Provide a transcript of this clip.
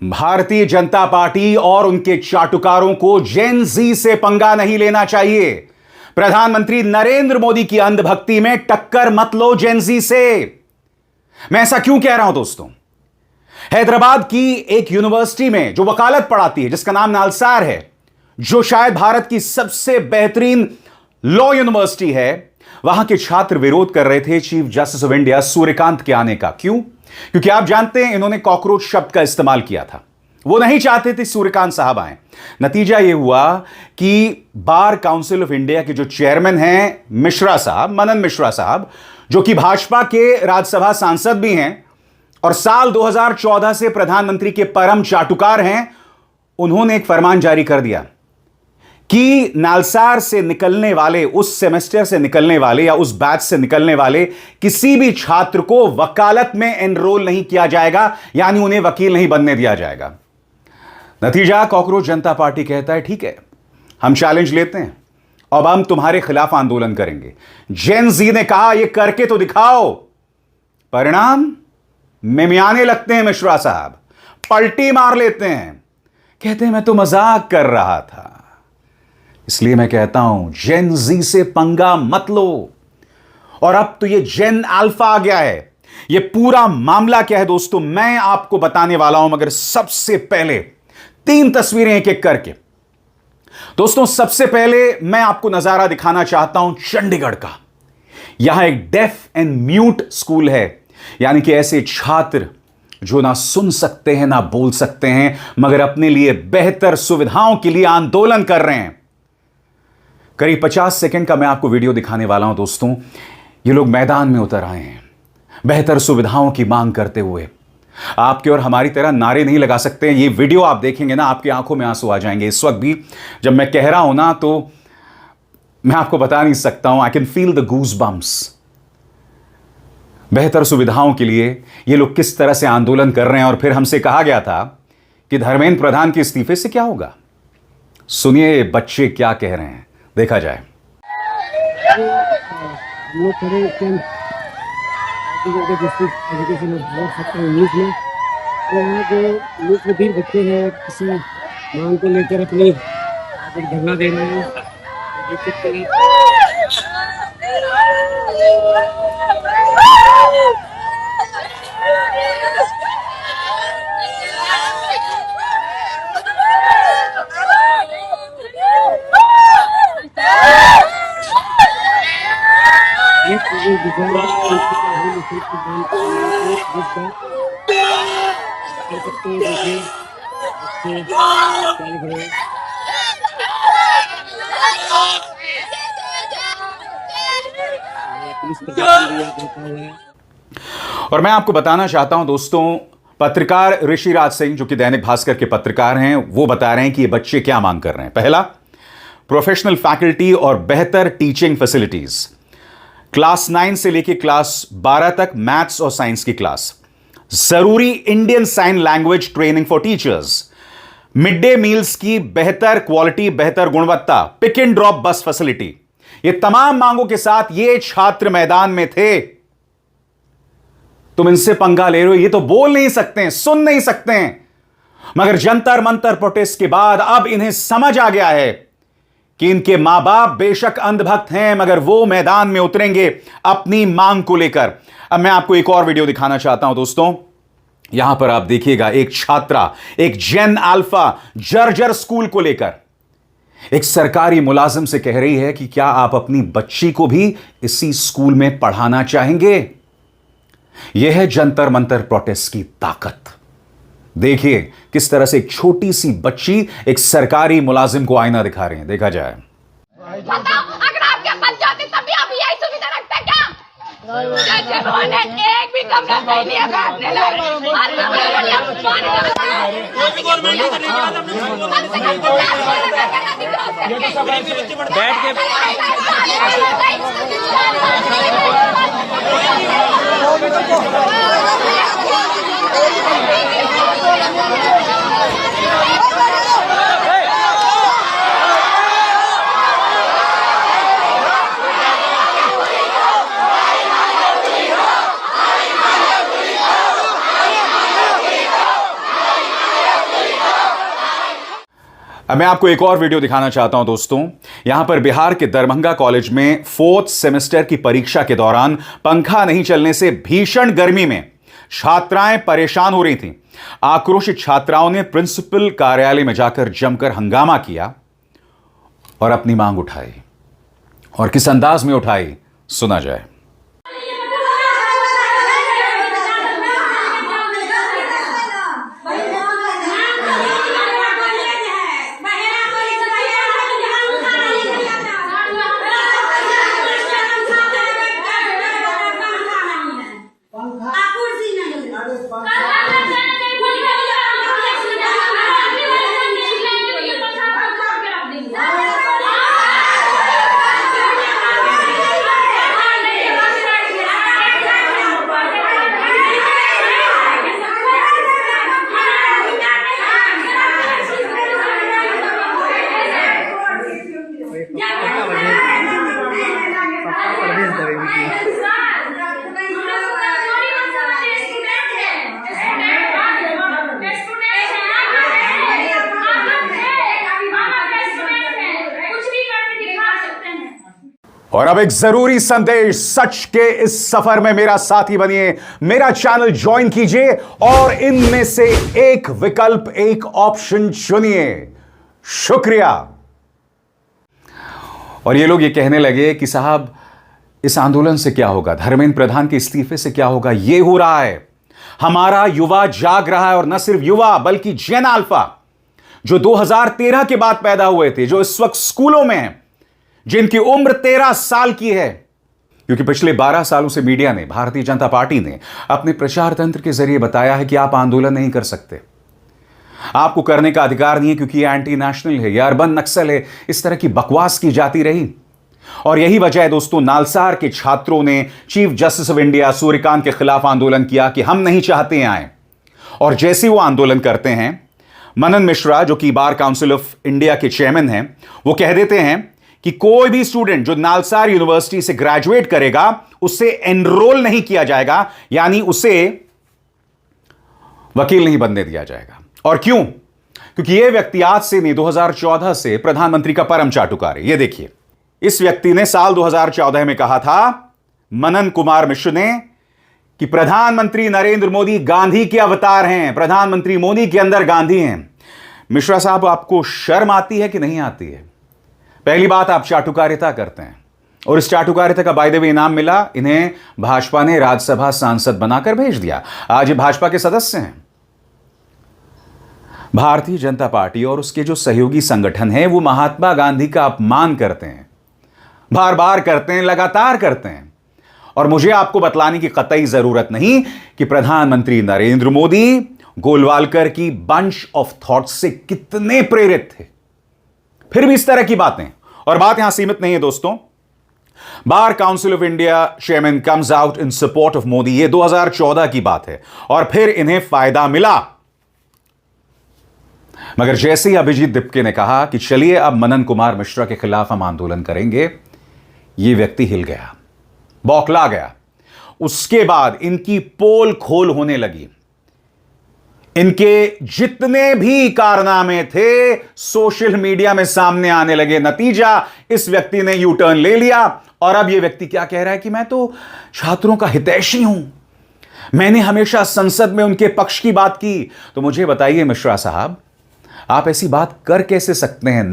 Bharatiya Janata party और उनके चाटुकारों को जेन जी से पंगा नहीं लेना चाहिए। प्रधानमंत्री नरेंद्र मोदी की अंधभक्ति में टक्कर मत लो जेन जी से। मैं ऐसा क्यों कह रहा हूं दोस्तों? हैदराबाद की एक यूनिवर्सिटी में जो वकालत पढ़ाती है, जिसका नाम नालसार है, जो शायद भारत की सबसे बेहतरीन लॉ यूनिवर्सिटी है, वहां के छात्र विरोध कर रहे थे chief justice of India Suryakant के आने का। क्यों? क्योंकि आप जानते हैं इन्होंने कॉकरोच शब्द का इस्तेमाल किया था। वो नहीं चाहते थे सूर्यकांत साहब आए। नतीजा यह हुआ कि बार काउंसिल ऑफ इंडिया के जो चेयरमैन हैं मिश्रा साहब, मनन मिश्रा साहब, जो कि भाजपा के राज्यसभा सांसद भी हैं और साल 2014 से प्रधानमंत्री के परम चाटुकार हैं, उन्होंने एक फरमान जारी कर दिया कि नालसार से निकलने वाले, उस सेमेस्टर से निकलने वाले या उस बैच से निकलने वाले किसी भी छात्र को वकालत में एनरोल नहीं किया जाएगा, यानी उन्हें वकील नहीं बनने दिया जाएगा। नतीजा, कॉकरोच जनता पार्टी कहता है ठीक है, हम चैलेंज लेते हैं, अब हम तुम्हारे खिलाफ आंदोलन करेंगे। जेन जी ने कहा यह करके तो दिखाओ। परिणाम मिमियाने लगते हैं मिश्रा साहब, पलटी मार लेते हैं, कहते हैं मैं तो मजाक कर रहा था। इसलिए मैं कहता हूं जेन जी से पंगा मत लो। और अब तो ये जेन अल्फा आ गया है। ये पूरा मामला क्या है दोस्तों, मैं आपको बताने वाला हूं, मगर सबसे पहले 3 तस्वीरें एक एक करके। दोस्तों, सबसे पहले मैं आपको नजारा दिखाना चाहता हूं चंडीगढ़ का। यहां एक डेफ एंड म्यूट स्कूल है, यानी कि ऐसे छात्र जो ना सुन सकते हैं ना बोल सकते हैं, मगर अपने लिए बेहतर सुविधाओं के लिए आंदोलन कर रहे हैं। करीब 50 सेकंड का मैं आपको वीडियो दिखाने वाला हूं दोस्तों। ये लोग मैदान में उतर आए हैं बेहतर सुविधाओं की मांग करते हुए। आपके और हमारी तरह नारे नहीं लगा सकते। ये वीडियो आप देखेंगे ना, आपकी आंखों में आंसू आ जाएंगे। इस वक्त भी जब मैं कह रहा हूं ना, तो मैं आपको बता नहीं सकता हूं, I can feel the goose bumps. बेहतर सुविधाओं के लिए ये लोग किस तरह से आंदोलन कर रहे हैं। और फिर हमसे कहा गया था कि धर्मेंद्र प्रधान के इस्तीफे से क्या होगा। सुनिए ये बच्चे क्या कह रहे हैं, देखा जाए। बच्चे हैं किसी मांग को लेकर अपनी धरना दे रहे हैं। और मैं आपको बताना चाहता हूं दोस्तों, पत्रकार ऋषिराज सिंह, जो कि दैनिक भास्कर के पत्रकार हैं, वो बता रहे हैं कि ये बच्चे क्या मांग कर रहे हैं। पहला, प्रोफेशनल फैकल्टी और बेहतर टीचिंग फैसिलिटीज। क्लास 9 से लेकर क्लास 12 तक मैथ्स और साइंस की क्लास। जरूरी Indian sign language training for teachers. Mid day meals की बेहतर क्वालिटी, बेहतर गुणवत्ता। Pick and drop bus facility. ये तमाम मांगों के साथ ये छात्र मैदान में थे। तुम इनसे पंगा ले रहे हो, ये तो बोल नहीं सकते हैं, सुन नहीं सकते हैं, मगर जंतर मंतर प्रोटेस्ट के बाद अब इन्हें समझ आ गया है कि इनके मां बाप बेशक अंधभक्त हैं, मगर वो मैदान में उतरेंगे अपनी मांग को लेकर। अब मैं आपको एक और वीडियो दिखाना चाहता हूं दोस्तों। यहां पर आप देखिएगा, एक छात्रा, एक जेन अल्फा जर्जर स्कूल को लेकर एक सरकारी मुलाजिम से कह रही है कि क्या आप अपनी बच्ची को भी इसी स्कूल में पढ़ाना चाहेंगे। यह है जंतर मंतर प्रोटेस्ट की ताकत। देखिए किस तरह से एक छोटी सी बच्ची एक सरकारी मुलाजिम को आईना दिखा रही है, देखा जाए। अगर आपके बन जाते तब भी आप यही सुविधा रखते क्या? जैसे उन्होंने एक भी कमरा सही नहीं अपने बैठ अब मैं आपको एक और वीडियो दिखाना चाहता हूं दोस्तों। यहां पर बिहार के दरभंगा कॉलेज में 4th सेमेस्टर की परीक्षा के दौरान पंखा नहीं चलने से भीषण गर्मी में छात्राएं परेशान हो रही थीं। आक्रोशित छात्राओं ने प्रिंसिपल कार्यालय में जाकर जमकर हंगामा किया और अपनी मांग उठाई। और किस अंदाज में उठाई, सुना जाए। और अब एक जरूरी संदेश, सच के इस सफर में मेरा साथी बनिए, मेरा चैनल ज्वाइन कीजिए और इनमें से एक विकल्प, एक ऑप्शन चुनिए। शुक्रिया। और ये लोग ये कहने लगे कि साहब इस आंदोलन से क्या होगा, धर्मेंद्र प्रधान के इस्तीफे से क्या होगा। ये हो रहा है, हमारा युवा जाग रहा है। और न सिर्फ युवा बल्कि जेन अल्फा जो 2013 के बाद पैदा हुए थे, जो इस वक्त स्कूलों में हैं, जिनकी उम्र 13 साल की है। क्योंकि पिछले 12 सालों से मीडिया ने, भारतीय जनता पार्टी ने अपने प्रचार तंत्र के जरिए बताया है कि आप आंदोलन नहीं कर सकते, आपको करने का अधिकार नहीं है क्योंकि यह एंटी नेशनल है, यह अर्बन नक्सल है। इस तरह की बकवास की जाती रही। और यही वजह है दोस्तों, नालसार के छात्रों ने chief justice of India Suryakant के खिलाफ आंदोलन किया कि हम नहीं चाहते हैं आए। और जैसे वो आंदोलन करते हैं, मनन मिश्रा जो कि बार काउंसिल ऑफ इंडिया के चेयरमैन हैं, वो कह देते हैं कि कोई भी स्टूडेंट जो नालसार यूनिवर्सिटी से ग्रेजुएट करेगा उससे एनरोल नहीं किया जाएगा, यानी उसे वकील नहीं बनने दिया जाएगा। और क्यों? क्योंकि यह व्यक्ति आज से नहीं, 2014 से प्रधानमंत्री का परम चाटुकार है। यह देखिए, इस व्यक्ति ने साल 2014 में कहा था, मनन कुमार मिश्र ने, कि प्रधानमंत्री नरेंद्र मोदी गांधी के अवतार हैं, प्रधानमंत्री मोदी के अंदर गांधी हैं। मिश्रा साहब, आपको शर्म आती है कि नहीं आती है? पहली बात, आप चाटुकारिता करते हैं और इस चाटुकारिता का बाय द वे इनाम मिला। इन्हें भाजपा ने राज्यसभा सांसद बनाकर भेज दिया। आज ये भाजपा के सदस्य हैं। भारतीय जनता पार्टी और उसके जो सहयोगी संगठन हैं वो महात्मा गांधी का अपमान करते हैं, बार बार करते हैं, लगातार करते हैं। और मुझे आपको बतलाने की कतई जरूरत नहीं कि प्रधानमंत्री नरेंद्र मोदी गोलवालकर की बंच ऑफ थॉट्स से कितने प्रेरित थे। फिर भी इस तरह की बातें, और बात यहां सीमित नहीं है दोस्तों। Bar council of India chairman comes out in support of Modi, यह 2014 की बात है। और फिर इन्हें फायदा मिला। मगर जैसे ही अभिजीत दिपके ने कहा कि चलिए अब मनन कुमार मिश्रा के खिलाफ हम आंदोलन करेंगे, यह व्यक्ति हिल गया, बौखला गया। उसके बाद इनकी पोल खोल होने लगी। इनके जितने भी कारनामे थे सोशल मीडिया में सामने आने लगे। नतीजा, इस व्यक्ति ने यू टर्न ले लिया और अब यह व्यक्ति क्या कह रहा है कि मैं तो छात्रों का हितैषी हूं, मैंने हमेशा संसद में उनके पक्ष की बात की। तो मुझे बताइए मिश्रा साहब, आप ऐसी बात कर कैसे सकते हैं?